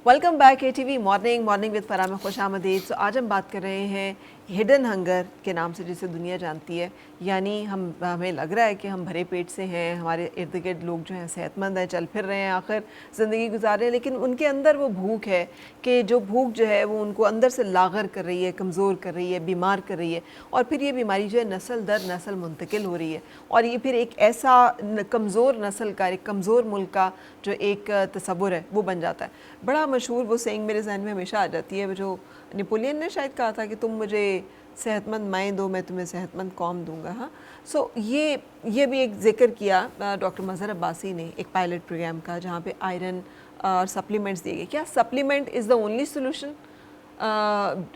Welcome back ATV morning with Farah में खुश आमदीद। तो आज हम बात कर रहे हैं हिडन हंगर के नाम से जिसे दुनिया जानती है, यानी हमें लग रहा है कि हम भरे पेट से हैं, हमारे इर्द गिर्द लोग जो हैं सेहतमंद हैं, चल फिर रहे हैं, आखिर ज़िंदगी गुजार रहे हैं, लेकिन उनके अंदर वो भूख है कि जो भूख जो है वो उनको अंदर से लागर कर रही है, कमज़ोर कर रही है, बीमार कर रही है, और फिर ये बीमारी जो है नस्ल दर नस्ल मुंतकिल हो रही है। और ये फिर एक ऐसा कमज़ोर नस्ल का, एक कमज़ोर मुल्क का जो एक तसव्वुर है वो बन जाता है। बड़ा मशहूर वो सेइंग मेरे जहन में हमेशा आ जाती है, जो नेपोलियन ने शायद कहा था कि तुम मुझे सेहतमंद माएँ दो, मैं तुम्हें सेहतमंद कौम दूंगा। हाँ, सो ये भी एक जिक्र किया डॉक्टर मज़हर अब्बासी ने एक पायलट प्रोग्राम का, जहाँ पे आयरन और सप्लीमेंट्स दिए गए। क्या supplement is the only solution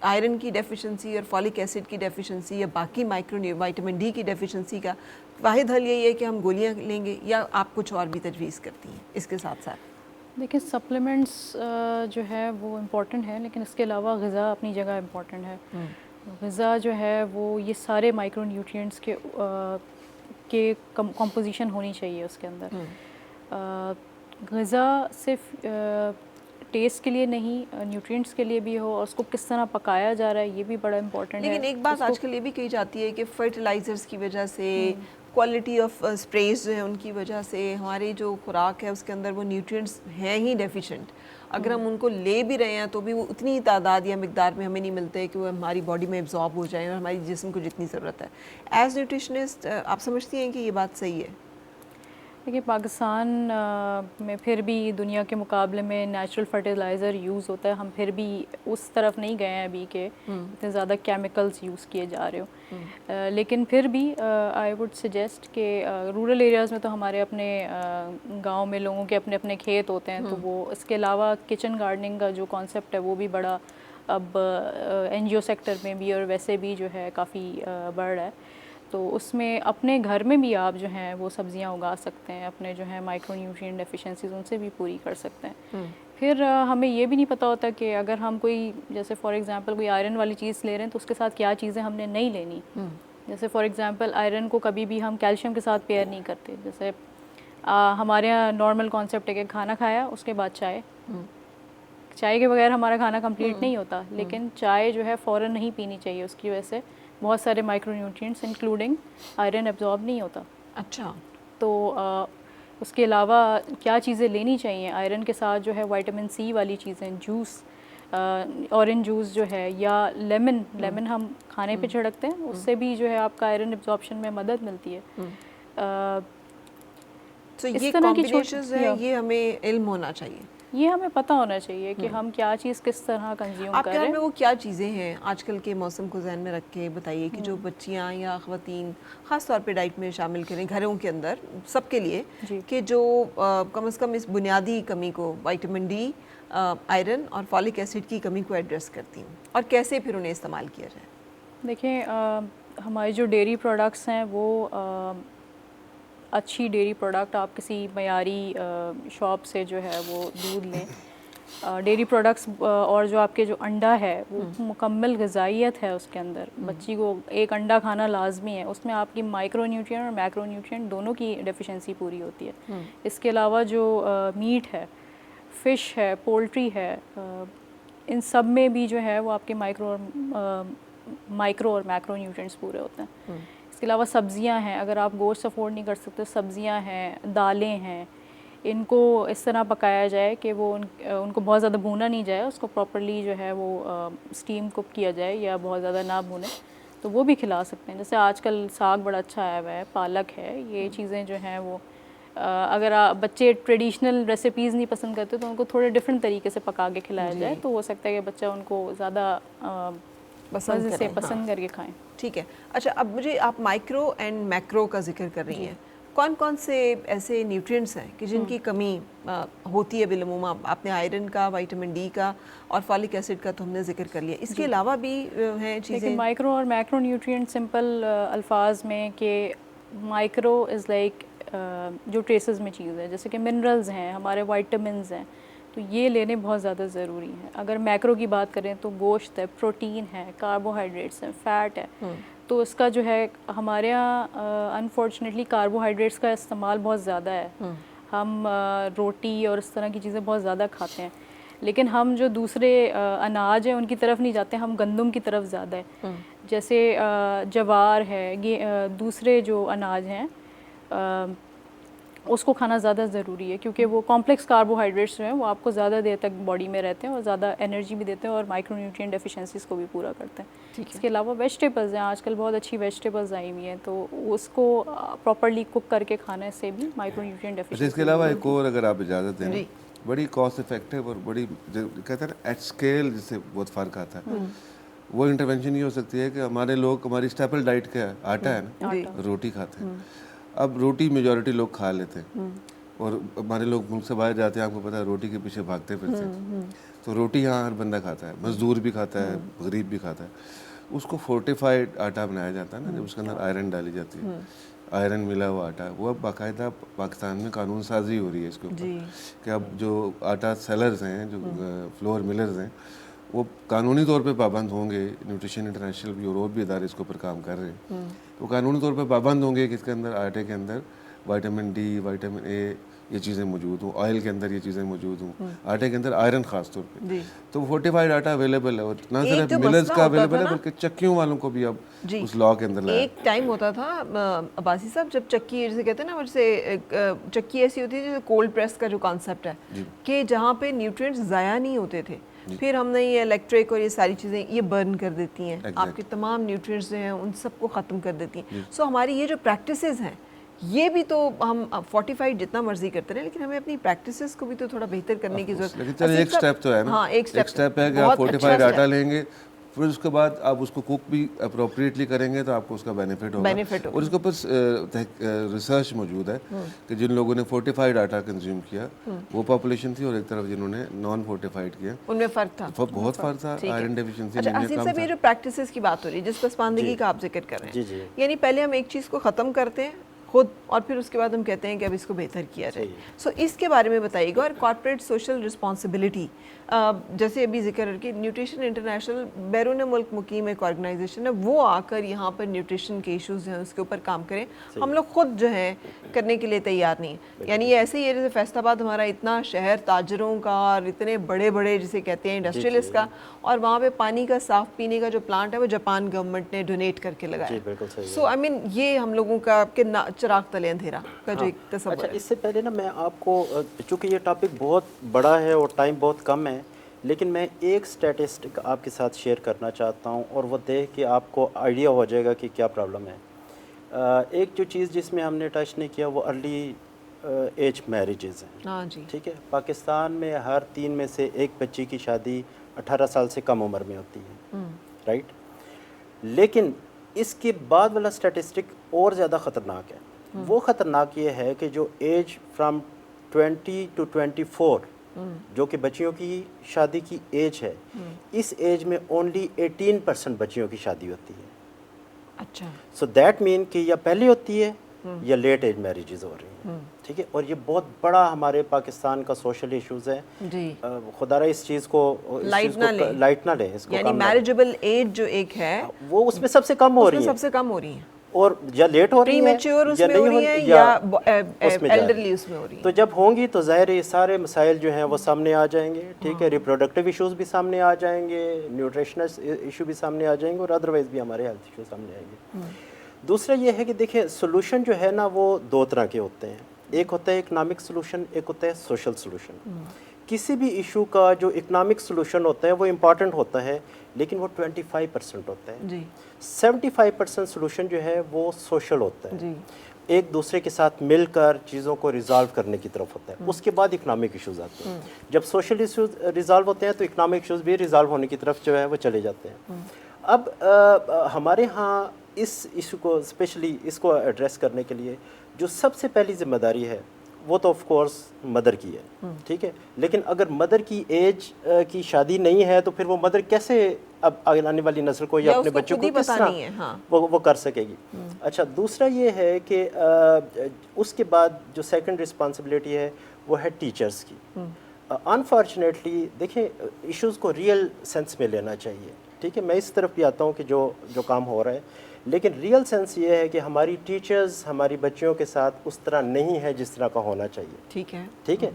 iron की डेफिशिएंसी और फॉलिक एसिड की डेफिशिएंसी या बाकी माइक्रो विटामिन डी की डेफिशिएंसी का वाहिद हल यही है कि हम गोलियाँ लेंगे, या आप कुछ और भी तजवीज़ करती हैं इसके साथ साथ? देखिए, सप्लीमेंट्स जो है वो इम्पॉर्टेंट है, लेकिन इसके अलावा ग़िज़ा अपनी जगह इम्पॉर्टेंट है। ग़िज़ा जो है वो ये सारे माइक्रो न्यूट्रिएंट्स के कंपोजिशन होनी चाहिए उसके अंदर। ग़िज़ा सिर्फ टेस्ट के लिए नहीं, न्यूट्रिएंट्स के लिए भी हो, और उसको किस तरह पकाया जा रहा है ये भी बड़ा इम्पॉर्टेंट है। लेकिन एक बात आजकल ये भी कही जाती है कि फर्टिलाइज़र्स की वजह से, क्वालिटी ऑफ स्प्रेस जो है उनकी वजह से हमारी जो खुराक है उसके अंदर वो न्यूट्रिएंट्स हैं ही डेफिशिएंट। अगर हम उनको ले भी रहे हैं तो भी वो उतनी तादाद या मिकदार में हमें नहीं मिलते कि वो हमारी बॉडी में एब्जॉर्ब हो जाए और हमारी जिस्म को जितनी ज़रूरत है। एज़ न्यूट्रिशनिस्ट आप समझती हैं कि ये बात सही है? देखिए, पाकिस्तान में फिर भी दुनिया के मुकाबले में नेचुरल फर्टिलाइज़र यूज़ होता है। हम फिर भी उस तरफ नहीं गए हैं अभी के इतने ज़्यादा केमिकल्स यूज़ किए जा रहे हो। लेकिन फिर भी आई वुड सजेस्ट कि रूरल एरियाज़ में तो हमारे अपने गांव में लोगों के अपने अपने खेत होते हैं, तो वो इसके अलावा किचन गार्डनिंग का जो कॉन्सेप्ट है वो भी बड़ा अब NGO सेक्टर में भी और वैसे भी जो है काफ़ी बढ़ रहा है। तो उसमें अपने घर में भी आप जो हैं वो सब्जियां उगा सकते हैं, अपने जो है माइक्रो न्यूट्रिएंट डेफिशिएंसीज उनसे भी पूरी कर सकते हैं। फिर हमें ये भी नहीं पता होता कि अगर हम कोई, जैसे फॉर एग्जांपल कोई आयरन वाली चीज़ ले रहे हैं तो उसके साथ क्या चीज़ें हमने नहीं लेनी। जैसे फॉर एग्जांपल आयरन को कभी भी हम कैल्शियम के साथ पेयर नहीं करते। जैसे हमारे यहाँ नॉर्मल कॉन्सेप्ट है कि खाना खाया उसके बाद चाय, चाय के बगैर हमारा खाना कंप्लीट नहीं होता, लेकिन चाय जो है फ़ौरन नहीं पीनी चाहिए, उसकी वजह से बहुत सारे micro nutrients including iron absorb नहीं होता। अच्छा, तो उसके अलावा क्या चीज़ें लेनी चाहिए आयरन के साथ, जो है विटामिन C वाली चीज़ें, जूस, ऑरेंज जूस जो है, या लेमन हम खाने पे छिड़कते हैं, उससे भी जो है आपका आयरन एब्जॉर्प्शन में मदद मिलती है। तो ये कॉम्बिनेशंस हैं, ये हमें इल्म होना चाहिए, ये हमें पता होना चाहिए कि हम क्या चीज़ किस तरह कंज्यूम कर रहे हैं। में वो क्या चीज़ें हैं आजकल के मौसम को ध्यान में रख के बताइए कि जो बच्चियां या ख़वातीन ख़ास तौर पे डाइट में शामिल करें घरों के अंदर सबके लिए, कि जो कम से कम इस बुनियादी कमी को, विटामिन D, आयरन और फॉलिक एसिड की कमी को एड्रेस करती हूँ, और कैसे फिर उन्हें इस्तेमाल किया जाए? देखिए, हमारे जो डेयरी प्रोडक्ट्स हैं वो अच्छी डेयरी प्रोडक्ट आप किसी मयारी शॉप से जो है वो दूध लें। डेयरी प्रोडक्ट्स और जो आपके जो अंडा है वो मुकम्मल ग़िज़ाइयत है उसके अंदर। बच्ची को एक अंडा खाना लाजमी है, उसमें आपकी माइक्रो न्यूट्रिएंट और मैक्रो न्यूट्रिएंट दोनों की डेफिशिएंसी पूरी होती है। इसके अलावा जो मीट है, फ़िश है, पोल्ट्री है, इन सब में भी जो है वो आपके माइक्रो और मैक्रो न्यूट्रिएंट्स पूरे होते हैं। इसके अलावा सब्ज़ियां हैं, अगर आप गोश्त अफोर्ड नहीं कर सकते, सब्ज़ियां हैं, दालें हैं, इनको इस तरह पकाया जाए कि वो उनको बहुत ज़्यादा भूना नहीं जाए, उसको प्रॉपर्ली जो है वो स्टीम कुक किया जाए, या बहुत ज़्यादा ना भूने, तो वो भी खिला सकते हैं। जैसे आजकल साग बड़ा अच्छा आया हुआ है, पालक है, ये चीज़ें जो हैं वो अगर बच्चे ट्रेडिशनल रेसिपीज़ नहीं पसंद करते तो उनको थोड़े डिफरेंट तरीके से पका के खिलाया जाए, तो हो सकता है कि बच्चा उनको ज़्यादा पसंद करके खाएं। ठीक है। अच्छा, अब मुझे आप माइक्रो एंड मैक्रो का जिक्र कर रही हैं, कौन कौन से ऐसे न्यूट्रिएंट्स हैं कि जिनकी कमी होती है बिलमुमा? आपने आयरन का, विटामिन D का और फॉलिक एसिड का तो हमने जिक्र कर लिया, इसके अलावा भी हैं चीज़ें? माइक्रो और मैक्रो न्यूट्रिएंट सिंपल अल्फाज में कि माइक्रो इज़ लाइक जो ट्रेसेस में चीज़ है, जैसे कि मिनरल्स हैं, हमारे विटामिन्स हैं, तो ये लेने बहुत ज़्यादा ज़रूरी हैं। अगर मैक्रो की बात करें तो गोश्त है, प्रोटीन है, कार्बोहाइड्रेट्स हैं, फ़ैट है। तो इसका जो है हमारे यहाँ अनफॉर्चुनेटली कार्बोहाइड्रेट्स का इस्तेमाल बहुत ज़्यादा है। हम रोटी और इस तरह की चीज़ें बहुत ज़्यादा खाते हैं, लेकिन हम जो दूसरे अनाज हैं उनकी तरफ नहीं जाते, हम गंदम की तरफ ज़्यादा है। जैसे जवार है, दूसरे जो अनाज हैं उसको खाना ज़्यादा ज़रूरी है, क्योंकि वो कॉम्प्लेक्स कार्बोहाइड्रेट्स जो हैं वो आपको ज़्यादा देर तक बॉडी में रहते हैं और ज़्यादा एनर्जी भी देते हैं और माइक्रोन्यूट्रिएंट डेफिशिएंसीज़ को भी पूरा करते हैं। इसके अलावा वेजिटेबल्स हैं, आजकल बहुत अच्छी वेजिटेबल्स आई हुई हैं, तो उसको प्रॉपर्ली कुक करके खाने से भी माइक्रोन्यूट्रिएंट डेफिशिएंसी। इसके अलावा एक और अगर आप इजाज़त दें, बड़ी कॉस्ट इफेक्टिव और बड़ी कहते हैं ना एट स्केल जिससे बहुत फ़र्क आता है, वो इंटरवेंशन ये हो सकती है कि हमारे लोग, हमारी स्टेपल डाइट क्या है, आटा है ना, रोटी खाते हैं। अब रोटी मेजॉरिटी लोग खा लेते हैं और हमारे लोग मुल्क से बाहर जाते हैं, आपको पता है रोटी के पीछे भागते फिरते हैं। तो रोटी यहाँ हर बंदा खाता है, मजदूर भी खाता है, गरीब भी खाता है। उसको फोर्टिफाइड आटा बनाया जाता है ना, जब उसके अंदर आयरन डाली जाती है, आयरन मिला हुआ आटा, वो अब बाकायदा पाकिस्तान में कानून साजी हो रही है इसके ऊपर कि अब जो आटा सेलर्स हैं, जो फ्लोर मिलर्स हैं, वो कानूनी तौर पे पाबंद होंगे। न्यूट्रिशन इंटरनेशनल भी और भी इदारे इसके ऊपर काम कर रहे हैं, तो कानूनी तौर पे पाबंद होंगे कि इसके अंदर आटे के अंदर विटामिन डी, विटामिन ए ये चीज़ें मौजूद हों, ऑयल के अंदर ये चीज़ें मौजूद हों, आटे के अंदर आयरन खास तौर पे। तो फोर्टिफाइड आटा अवेलेबल है और ना सिर्फ मिलर्स का अवेलेबल है बल्कि चक्कियों वालों को भी अब उस लॉ के अंदर लाया। एक टाइम होता था अब्बासी साहब, जब चक्की जैसे कहते हैं ना, वैसे चक्की ऐसी होती है जैसे कोल्ड प्रेस का जो कॉन्सेप्ट है कि जहाँ पे न्यूट्रिएंट्स ज़ाया नहीं होते थे, फिर हमने ये इलेक्ट्रिक और ये सारी चीज़ें ये बर्न कर देती हैं, आपके तमाम न्यूट्रिएंट्स जो हैं उन सबको ख़त्म कर देती हैं। सो हमारी ये जो प्रैक्टिसेस हैं, ये भी तो हम फोर्टिफाइड जितना मर्जी करते रहे, लेकिन हमें अपनी प्रैक्टिसेस को भी तो थोड़ा बेहतर करने की जरूरत है। लेकिन चलिए एक स्टेप तो है ना, हाँ, एक स्टेप है कि आप फोर्टिफाइड आटा लेंगे, फिर उसके बाद आप उसको कुक भी अप्रोप्रिएटली करेंगे तो आपको उसका बेनिफिट होगा। और इसके ऊपर रिसर्च मौजूद है कि जिन लोगों ने फोर्टिफाइड आटा कंज्यूम किया वो पॉपुलेशन थी, और एक तरफ जिन्होंने नॉन फोर्टिफाइड किया उनमें फ़र्क था, बहुत फ़र्क था। आयरन डेफिशिएंसी अच्छा, आसिफ साहब, ये जो प्रैक्टिसेस की बात हो रही है, जिस पसमानदगी का आप जिक्र कर रहे हैं, यानी पहले हम एक चीज़ को ख़त्म करते हैं खुद और फिर उसके बाद हम कहते हैं कि अब इसको बेहतर किया जाए। सो इसके बारे में बताइएगा। और कॉर्पोरेट सोशल रिस्पॉन्सिबिलिटी, जैसे अभी जिक्र करके न्यूट्रिशन इंटरनेशनल बैरून मुल्क मुकीम एक ऑर्गेनाइजेशन है, वो आकर यहाँ पर न्यूट्रिशन के इश्यूज़ हैं उसके ऊपर काम करें। हम लोग खुद जो हैं करने के लिए तैयार नहीं है। यानी ये ऐसे ही है जैसे फैसलाबाद हमारा इतना शहर ताजरों का और इतने बड़े बड़े जिसे कहते हैं इंडस्ट्रियलिस्ट का, और वहाँ पे पानी का साफ़ पीने का जो प्लांट है वो जापान गवर्नमेंट ने डोनेट करके लगाया। सो आई मीन ये हम लोगों का चिराग तले अंधेरा का जो एक तस्वीर। अच्छा, इससे पहले ना मैं आपको, चूँकि ये टॉपिक बहुत बड़ा है और टाइम बहुत कम है, लेकिन मैं एक स्टैटिस्टिक आपके साथ शेयर करना चाहता हूँ और वो देख के आपको आइडिया हो जाएगा कि क्या प्रॉब्लम है। एक जो चीज़ जिसमें हमने टच नहीं किया वो अर्ली एज मैरिजेज़ हैं। हाँ जी, ठीक है। पाकिस्तान में हर 3 में से एक बच्ची की शादी 18 साल से कम उम्र में होती है, राइट। लेकिन इसके बाद वाला स्टैटिस्टिक और ज़्यादा ख़तरनाक है। वो ख़तरनाक ये है कि जो एज फ्रॉम 20 to 24 जो कि बच्चियों की शादी की एज है, इस एज में ओनली 18% बच्चियों की शादी होती है। अच्छा, सो दैट मीन कि या पहले होती है या लेट एज मैरिजेस हो रही हैं। ठीक है। और ये बहुत बड़ा हमारे पाकिस्तान का सोशल इश्यूज है जी। खुदारा इस चीज़ को लाइट ना ले इसको, यानी मैरिजेबल एज जो एक है वो उसमें सबसे कम हो रही है और या लेट हो रही है या नहीं हो रही है या एल्डरली उसमें हो रही है। तो जब होंगी तो ज़ाहिर है ये सारे मसाइल जो हैं वो सामने आ जाएंगे। ठीक है। रिप्रोडक्टिव इश्यूज भी सामने आ जाएंगे, न्यूट्रिशनल इशू भी सामने आ जाएंगे और अदरवाइज भी हमारे हेल्थ इशू सामने आएंगे। दूसरा ये है कि देखिए सोल्यूशन जो है ना वो 2 तरह के होते हैं। एक होता है इकनॉमिक सोल्यूशन, एक होता है सोशल सोल्यूशन। किसी भी इशू का जो इकनॉमिक सोल्यूशन होता है वो इम्पॉर्टेंट होता है, लेकिन वो 25% होता है जी। 75% सोल्यूशन जो है वो सोशल होता है जी। एक दूसरे के साथ मिलकर चीज़ों को रिजॉल्व करने की तरफ होता है। उसके बाद इकनॉमिक इश्यूज आते हैं। जब सोशल इश्यूज रिजॉल्व होते हैं तो इकनॉमिक इश्यूज भी रिजॉल्व होने की तरफ जो है वो चले जाते हैं। अब हमारे यहाँ इस इशू को स्पेशली इसको एड्रेस करने के लिए जो सबसे पहली जिम्मेदारी है वो तो ऑफ कोर्स मदर की है। ठीक है। लेकिन अगर मदर की एज की शादी नहीं है तो फिर वो मदर कैसे अब आने वाली नस्ल को या अपने बच्चों को किस तरह वो कर सकेगी। अच्छा, दूसरा ये है कि उसके बाद जो सेकंड रिस्पॉन्सिबिलिटी है वो है टीचर्स की। अनफॉर्चुनेटली देखें इश्यूज़ को रियल सेंस में लेना चाहिए। ठीक है, मैं इस तरफ भी आता हूँ कि जो काम हो रहा है, लेकिन रियल सेंस ये है कि हमारी टीचर्स हमारी बच्चियों के साथ उस तरह नहीं है जिस तरह का होना चाहिए। ठीक है, ठीक है,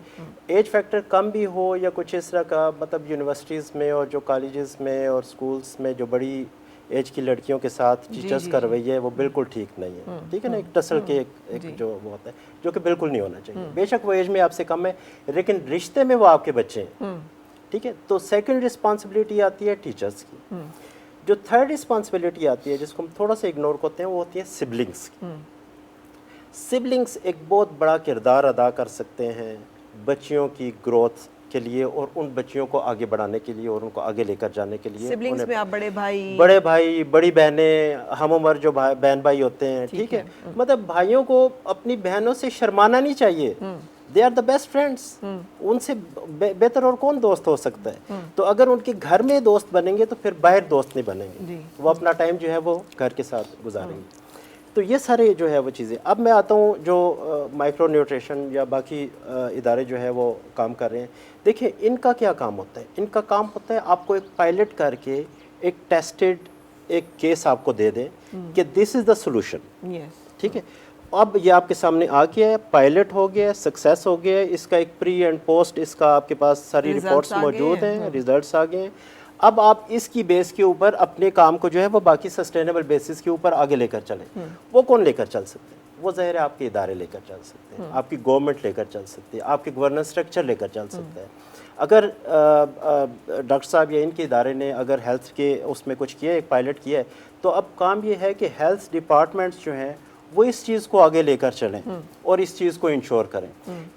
एज फैक्टर कम भी हो या कुछ इस तरह का, मतलब यूनिवर्सिटीज़ में और जो कॉलेजेस में और स्कूल्स में जो बड़ी एज की लड़कियों के साथ टीचर्स का रवैया है वो बिल्कुल ठीक नहीं है। ठीक है ना, एक टसल के एक जो वो होता है जो कि बिल्कुल नहीं होना चाहिए। बेशक वो एज में आपसे कम है लेकिन रिश्ते में वो आपके बच्चे हैं। ठीक है, तो सेकंड रिस्पॉन्सिबिलिटी आती है टीचर्स की। जो थर्ड रिस्पॉन्सिबिलिटी आती है जिसको हम थोड़ा सा इग्नोर करते हैं वो होती है सिबलिंग्स की। सिबलिंग्स एक बहुत बड़ा किरदार अदा कर सकते हैं बच्चियों की ग्रोथ के लिए और उन बच्चियों को आगे बढ़ाने के लिए और उनको आगे लेकर जाने के लिए। सिबलिंग्स में आप बड़े भाई, बड़ी बहनें, हम उम्र जो बहन भाई होते हैं, ठीक है, मतलब भाइयों को अपनी बहनों से शर्माना नहीं चाहिए। They are the best friends, उनसे बेहतर और कौन दोस्त हो सकता है। तो अगर उनके घर में दोस्त बनेंगे तो फिर बाहर दोस्त नहीं बनेंगे, वो अपना टाइम जो है वो घर के साथ गुजारेंगे। तो ये सारे जो है वो चीज़ें। अब मैं आता हूँ जो माइक्रो न्यूट्रिशन या बाकी इदारे जो है वो काम कर रहे हैं। देखिए इनका क्या काम होता है, इनका काम होता है आपको एक पायलट करके एक टेस्टेड एक केस आपको दे दें कि दिस इज़ द सोल्यूशन। ठीक है, अब ये आपके सामने आ गया है, पायलट हो गया, सक्सेस हो गया, इसका एक प्री एंड पोस्ट, इसका आपके पास सारी रिपोर्ट्स मौजूद हैं, रिजल्ट्स आ गए हैं। अब आप इसकी बेस के ऊपर अपने काम को जो है वो बाकी सस्टेनेबल बेसिस के ऊपर आगे लेकर चलें। वो कौन लेकर चल सकते हैं? वो ज़ाहिर है आपके इदारे लेकर चल सकते हैं, आपकी गवर्नमेंट लेकर चल सकती है, आपके गवर्नेंस स्ट्रक्चर लेकर चल सकता है। अगर डॉक्टर साहब या इनके इदारे ने अगर हेल्थ के उसमें कुछ किया, एक पायलट किया है, तो अब काम ये है कि हेल्थ डिपार्टमेंट्स जो हैं वो इस चीज़ को आगे लेकर चलें और इस चीज़ को इंश्योर करें।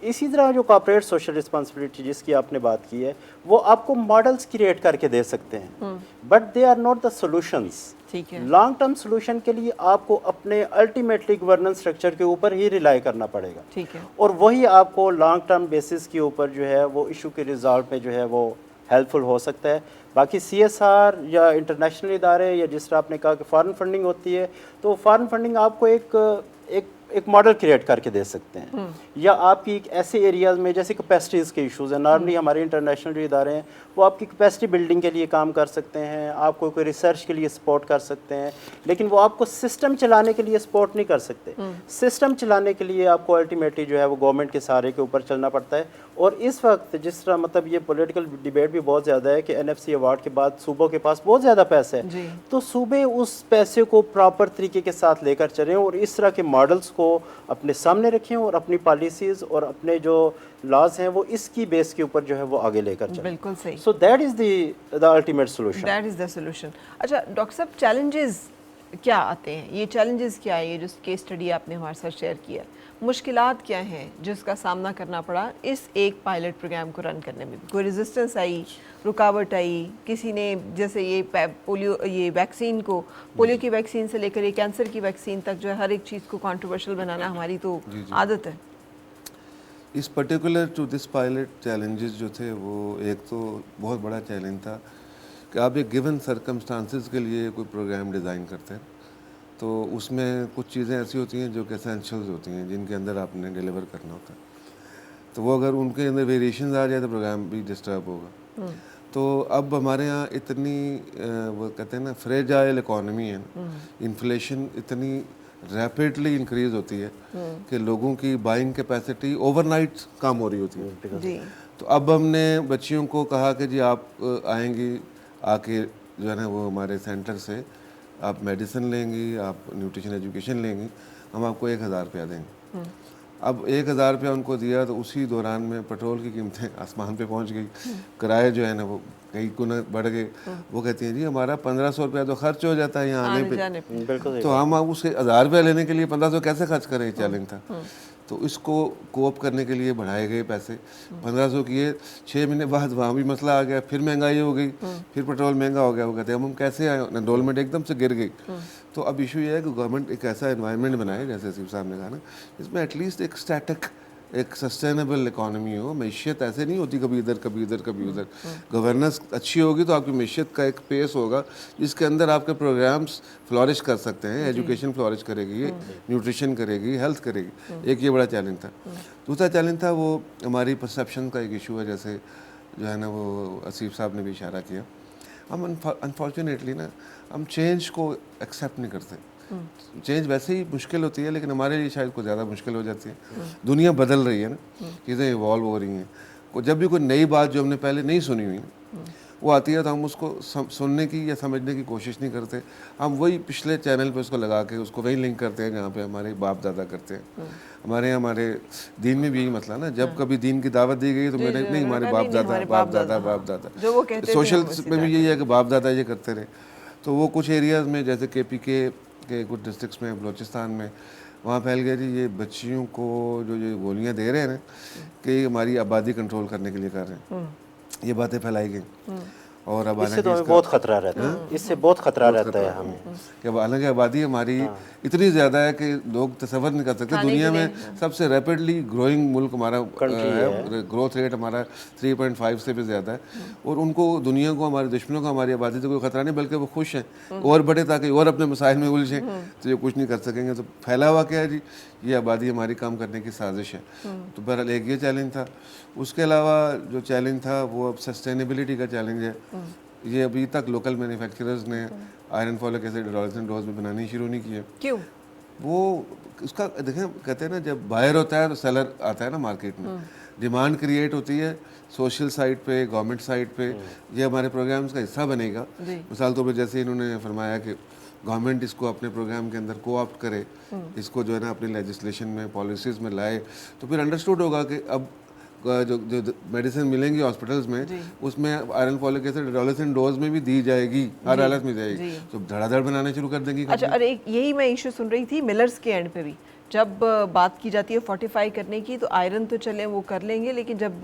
इसी तरह जो कॉर्पोरेट सोशल रिस्पांसिबिलिटी जिसकी आपने बात की है वो आपको मॉडल्स क्रिएट करके दे सकते हैं, but they are not the solutions. ठीक है, लॉन्ग टर्म सॉल्यूशन के लिए आपको अपने अल्टीमेटली गवर्नेंस स्ट्रक्चर के ऊपर ही रिलाई करना पड़ेगा। ठीक है, और वही आपको लॉन्ग टर्म बेसिस के ऊपर जो है वो इशू के रिजॉल्व में जो है वो हेल्पफुल हो सकता है। बाकी CSR या इंटरनेशनल इदारे या जिस तरह आपने कहा कि फॉरेन फंडिंग होती है, तो फॉरेन फंडिंग आपको एक मॉडल क्रिएट करके दे सकते हैं। या आपकी एक ऐसे एरियाज में जैसे कैपेसिटीज़ के इश्यूज़ हैं, नॉर्मली हमारे इंटरनेशनल जो इदारे हैं वो आपकी कैपेसिटी बिल्डिंग के लिए काम कर सकते हैं, आपको कोई रिसर्च के लिए सपोर्ट कर सकते हैं, लेकिन वो आपको सिस्टम चलाने के लिए सपोर्ट नहीं कर सकते। सिस्टम चलाने के लिए आपको अल्टीमेटली जो है वो गवर्नमेंट के सहारे के ऊपर चलना पड़ता है। और इस वक्त जिस तरह मतलब ये पॉलिटिकल डिबेट भी बहुत ज़्यादा है कि NFC अवार्ड के बाद सूबों के पास बहुत ज़्यादा पैसा है, तो सूबे उस पैसे को प्रॉपर तरीके के साथ लेकर चलें और इस तरह के मॉडल्स को अपने सामने रखें और अपनी पॉलिसीज़ और अपने जो लॉज हैं वो इसकी बेस के ऊपर जो है वो आगे लेकर चलें। बिल्कुल सही। So that is the ultimate solution. That is the solution. अच्छा डॉक्टर साहब, चैलेंजेस क्या आते हैं? ये चैलेंजेस क्या है? ये जो केस स्टडी आपने हमारे साथ शेयर किया, मुश्किलात क्या हैं जिसका सामना करना पड़ा इस एक पायलट प्रोग्राम को रन करने में? कोई रेजिस्टेंस आई, रुकावट आई, किसी ने जैसे ये पोलियो की वैक्सीन से लेकर ये कैंसर की वैक्सीन तक जो है हर एक चीज़ को कंट्रोवर्शियल बनाना हमारी तो आदत है। इस particular to this pilot challenges जो थे वो एक तो बहुत बड़ा चैलेंज था कि आप एक गिवन सर्कमस्टांसिस के लिए कोई प्रोग्राम डिज़ाइन करते हैं तो उसमें कुछ चीज़ें ऐसी होती हैं जो कि एसेंशियल्स होती हैं जिनके अंदर आपने डिलीवर करना होता है, तो वो अगर उनके अंदर वेरिएशंस आ जाए तो प्रोग्राम भी डिस्टर्ब होगा। तो अब हमारे यहाँ इतनी वो कहते हैं ना फ्रेजाइल इकॉनमी है, इन्फ्लेशन इतनी रैपिडली इंक्रीज होती है कि लोगों की बाइंग कैपेसिटी ओवरनाइट कम हो रही होती है। तो अब हमने बच्चियों को कहा कि जी आप आएंगी, आके जो है ना वो हमारे सेंटर से आप मेडिसिन लेंगी, आप न्यूट्रिशन एजुकेशन लेंगी, हम आपको 1000 रुपया देंगे। अब 1000 रुपया उनको दिया तो उसी दौरान में पेट्रोल की कीमतें आसमान पे पहुंच गई, किराए जो है ना वो कई गुना बढ़ गए। वो कहती हैं जी हमारा 1500 रुपया तो खर्च हो जाता है यहाँ आने पे, तो हम उसके 1000 रुपया लेने के लिए 1500 कैसे खर्च करें? चैलेंज था। तो इसको कोप करने के लिए बढ़ाए गए पैसे, 1500 किए, 6 महीने बाद वहाँ भी मसला आ गया, फिर महंगाई हो गई, फिर पेट्रोल महंगा हो गया। वो कहते हैं हम कैसे आए, एनरोलमेंट एकदम से गिर गई। तो अब इशू ये है कि गवर्नमेंट एक ऐसा एनवायरनमेंट बनाए, जैसे सिर्फ साहब ने कहा ना, इसमें एटलीस्ट एक स्टैटिक एक सस्टेनेबल इकॉनमी हो। मैशियत ऐसे नहीं होती कभी इधर कभी इधर कभी उधर। गवर्नेंस अच्छी होगी तो आपकी मैशियत का एक पेस होगा जिसके अंदर आपके प्रोग्राम्स फ्लॉरिश कर सकते हैं, एजुकेशन फ्लॉरिश करेगी, न्यूट्रिशन करेगी, हेल्थ करेगी। एक ये बड़ा चैलेंज था। दूसरा चैलेंज था वो हमारी परसेप्शन का एक इशू है, जैसे जो है ना वो आसिफ साहब ने भी इशारा किया, हम अनफॉर्चुनेटली ना हम चेंज को एक्सेप्ट नहीं करते। चेंज वैसे ही मुश्किल होती है, लेकिन हमारे लिए शायद कुछ ज़्यादा मुश्किल हो जाती है। दुनिया बदल रही है ना, चीज़ें इवॉल्व हो रही हैं। जब भी कोई नई बात जो हमने पहले नहीं सुनी हुई वो आती है तो हम उसको सुनने की या समझने की कोशिश नहीं करते। हम वही पिछले चैनल पे उसको लगा के उसको वही लिंक करते हैं जहाँ पे हमारे बाप दादा करते हैं। हमारे दीन में भी यही मसला ना, जब कभी दीन की दावत दी गई तो मेरे नहीं, हमारे बाप दादा जो वो कहते थे सोशल में भी यही है कि बाप दादा ये करते रहे। तो वो कुछ एरियाज़ में जैसे KPK के कुछ डिस्ट्रिक्ट्स में, बलूचिस्तान में, वहाँ फैल गया जी ये बच्चियों को जो ये गोलियाँ दे रहे हैं ना कि हमारी आबादी कंट्रोल करने के लिए कर रहे हैं, ये बातें फैलाई गई। और अब इससे तो हमें बहुत खतरा रहता है, इससे बहुत खतरा रहता है हमें कि हालांकि आबादी हमारी इतनी ज़्यादा है कि लोग तसव्वुर नहीं कर सकते। दुनिया में सबसे रैपिडली ग्रोइंग मुल्क हमारा है, ग्रोथ रेट हमारा 3.5 से भी ज़्यादा है। और उनको, दुनिया को, हमारे दुश्मनों को हमारी आबादी से कोई ख़तरा नहीं, बल्कि वो खुश हैं और बढ़े ताकि और अपने मसाइल में उलझें, तो ये कुछ नहीं कर सकेंगे। तो फैला हुआ क्या है जी, ये आबादी हमारी कम करने की साजिश है। तो बहरहाल एक ये चैलेंज था। उसके अलावा जो चैलेंज था वो अब सस्टेनेबिलिटी का चैलेंज है। ये अभी तक लोकल मैन्युफैक्चरर्स ने iron folic acid adolescent dose में बनानी शुरू नहीं की है। क्यों? वो उसका देखें, कहते हैं ना जब बायर होता है तो सेलर आता है ना मार्केट में, डिमांड क्रिएट होती है सोशल साइड पे, गवर्नमेंट साइड पे। ये हमारे प्रोग्राम्स का हिस्सा बनेगा। मिसाल तौर पर जैसे इन्होंने फरमाया कि गवर्नमेंट इसको अपने प्रोग्राम के अंदर कोऑप्ट करे, इसको जो है ना अपनी लेजिस्लेशन में, पॉलिसीज़ में लाए, तो फिर अंडरस्टूड होगा कि अब जो मेडिसिन मिलेंगी हॉस्पिटल्स में उसमें iron folic acid adolescent dose में भी दी जाएगी, हर हालत में जाएगी, तो धड़ाधड़ बनाने शुरू कर देंगी। अच्छा, अरे यही मैं इशू सुन रही थी मिलर्स के एंड पे भी, जब बात की जाती है फोर्टिफाई करने की, तो आयरन तो चले वो कर लेंगे, लेकिन जब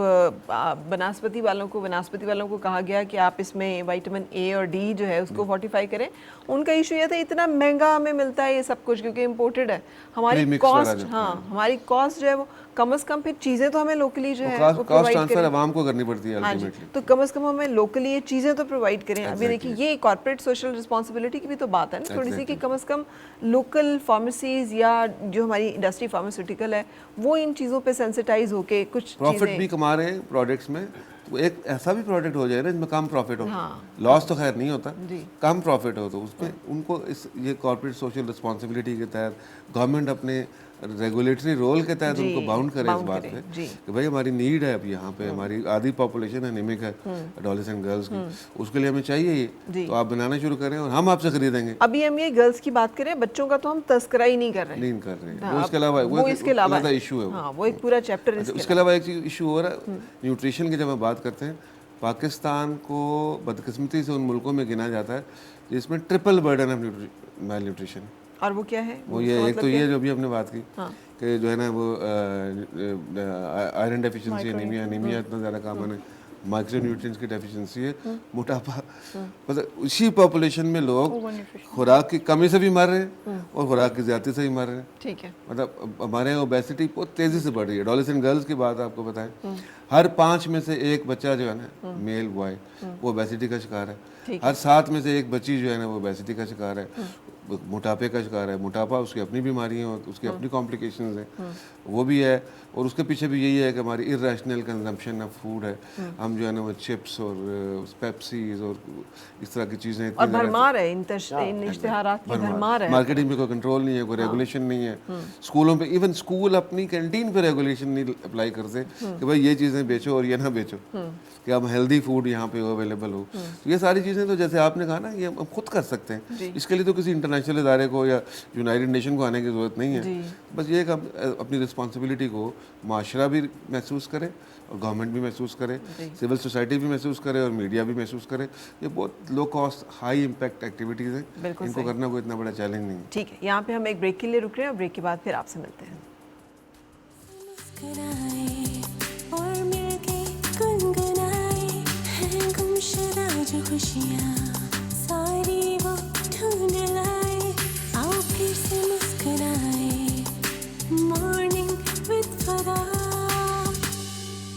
वनस्पति वालों को कहा गया कि आप इसमें विटामिन A और D जो है उसको फोर्टिफाई करें, उनका इशू ये था इतना महंगा हमें मिलता है ये सब कुछ क्योंकि इम्पोर्टेड है। हमारी कॉस्ट, हाँ हमारी कॉस्ट जो है वो कम से कम, फिर चीज़ें तो हमें लोकली जो है कॉस्ट ट्रांसफर आवाम को करनी पड़ती है अल्टीमेटली, तो कम से कम हमें लोकली ये चीज़ें तो प्रोवाइड करें। अभी देखिए ये कॉर्पोरेट सोशल रिस्पॉन्सिबिलिटी की भी तो बात है ना थोड़ी सी, कि कम से कम लोकल फार्मेसीज या जो हमारी इंडस्ट्री फार्मास्यूटिकल है वो इन चीज़ों पे सेंसिटाइज होके कुछ प्रॉफिट भी कमा रहे हैं प्रोडक्ट्स में। तो एक ऐसा भी प्रोडक्ट हो जाए ना जिसमें कम प्रॉफिट हो, लॉस तो खैर नहीं होता, कम प्रॉफिट हो, तो उसमें उनको इस ये कॉर्पोरेट सोशल रिस्पॉन्सिबिलिटी के तहत गवर्नमेंट अपने रेगुलेटरी रोल के तहत उनको बाउंड करे इस बात पे कि भाई हमारी नीड है, अब यहाँ पे हमारी आधी पॉपुलेशन एनीमिक है एडोलेसेंट गर्ल्स की, उसके लिए हमें चाहिए ये, तो आप बनाना शुरू करें और हम आपसे खरीदेंगे। अभी हम ये गर्ल्स की बात करें, बच्चों का तो हम तस्करा ही नहीं कर रहे हैं। वो इसके अलावा वो इसके अलावा इशू है, वो एक पूरा चैप्टर। इसके अलावा एक चीज इशू हो रहा है न्यूट्रिशन की। जब हम बात करते हैं, पाकिस्तान को बदकिस्मती से उन मुल्कों में गिना जाता है जिसमें triple burden of male nutrition. और वो क्या है? वो ये एक तो ये जो भी हमने बात की कि जो है ना वो आयरन डेफिशिएंसी, एनीमिया इतना ज़्यादा कॉमन है, माइक्रो न्यूट्रिएंट्स की डेफिशिएंसी है, मोटापा, मतलब उसी पॉपुलेशन में लोग खुराक की कमी से भी मर रहे हैं और खुराक की ज़्यादती से भी मर रहे हैं। ठीक है, मतलब हमारे यहाँ ओबेसिटी बहुत तेज़ी से बढ़ रही है। एडोलेसेंट गर्ल्स की बात आपको बताएं, हर 5 में से एक बच्चा जो है ना मेल बॉय वो ओबेसिटी का शिकार है, हर 7 में से एक बच्ची जो है ना वो ओबेसिटी का शिकार है, मोटापे का शिकार है। मोटापा उसकी अपनी बीमारी है, उसकी अपनी कॉम्प्लिकेशंस हैं, वो भी है। और उसके पीछे भी यही है कि हमारी इर्रेशनल कंजम्पशन ऑफ फूड है। हम जो है ना वो चिप्स और पेप्सीज और इस तरह की चीज़ें, और भरमार है इन इश्तिहारात की, भरमार है। मार्केटिंग में कोई कंट्रोल नहीं है, कोई रेगुलेशन नहीं है। स्कूलों पे, इवन स्कूल अपनी कैंटीन पे रेगुलेशन नहीं अप्लाई करते कि भाई ये चीज़ें बेचो और ये ना बेचो, कि अब हेल्दी फूड यहाँ पे अवेलेबल हो। तो ये सारी चीज़ें तो जैसे आपने कहा ना ये हम खुद कर सकते हैं। इसके लिए तो किसी इंटरनेशनल इदारे को या यूनाइटेड नेशन को आने की ज़रूरत नहीं है। बस ये कि हम अपनी रिस्पॉन्सिबिलिटी को माशरा भी महसूस करे और गवर्नमेंट भी महसूस करे, सिविल सोसाइटी भी महसूस करे और मीडिया भी महसूस करे। ये बहुत low cost high impact activities हैं, इनको करना कोई इतना बड़ा चैलेंज नहीं है। ठीक है, यहाँ पे हम एक ब्रेक के लिए रुक रहे हैं और ब्रेक के बाद फिर आपसे मिलते हैं।